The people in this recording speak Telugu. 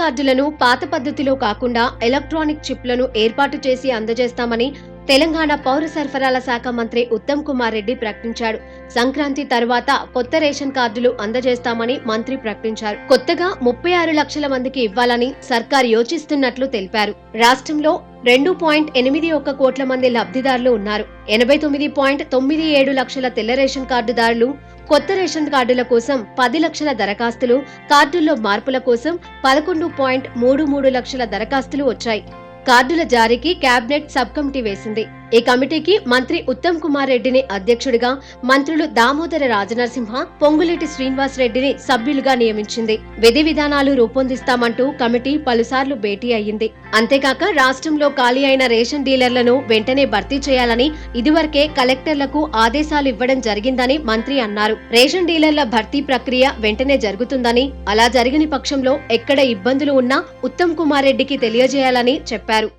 కార్డులను పాత పద్ధతిలో కాకుండా ఎలక్ట్రానిక్ చిప్లను ఏర్పాటు చేసి అందజేస్తామని తెలంగాణ పౌర సరఫరాల శాఖ మంత్రి ఉత్తమ్ కుమార్ రెడ్డి ప్రకటించారు. సంక్రాంతి తర్వాత కొత్త రేషన్ కార్డులు అందజేస్తామని మంత్రి ప్రకటించారు. కొత్తగా 36 లక్షల మందికి ఇవ్వాలని సర్కార్ యోచిస్తున్నట్లు తెలిపారు. రాష్ట్రంలో 2.81 కోట్ల మంది లబ్ధిదారులు ఉన్నారు. 89.97 లక్షల తెల్ల రేషన్ కార్డుదారులు, కొత్త రేషన్ కార్డుల కోసం 10 లక్షల దరఖాస్తులు, కార్డుల్లో మార్పుల కోసం 11.33 లక్షల దరఖాస్తులు వచ్చాయి. కార్డుల జారీకి కేబినెట్ సబ్ కమిటీ వేసింది. ఈ కమిటీకి మంత్రి ఉత్తమ్ కుమార్ రెడ్డిని అధ్యక్షుడిగా, మంత్రులు దామోదర రాజనరసింహ, పొంగులేటి శ్రీనివాస్ రెడ్డిని సభ్యులుగా నియమించింది. విధి విధానాలు రూపొందిస్తామంటూ కమిటీ పలుసార్లు భేటీ అయ్యింది. అంతేకాక రాష్ట్రంలో ఖాళీ అయిన రేషన్ డీలర్లను వెంటనే భర్తీ చేయాలని ఇదివరకే కలెక్టర్లకు ఆదేశాలు ఇవ్వడం జరిగిందని మంత్రి అన్నారు. రేషన్ డీలర్ల భర్తీ ప్రక్రియ వెంటనే జరుగుతుందని, అలా జరగని పక్షంలో ఎక్కడ ఇబ్బందులు ఉన్నా ఉత్తమ్ కుమార్ రెడ్డికి తెలియజేయాలని చెప్పారు.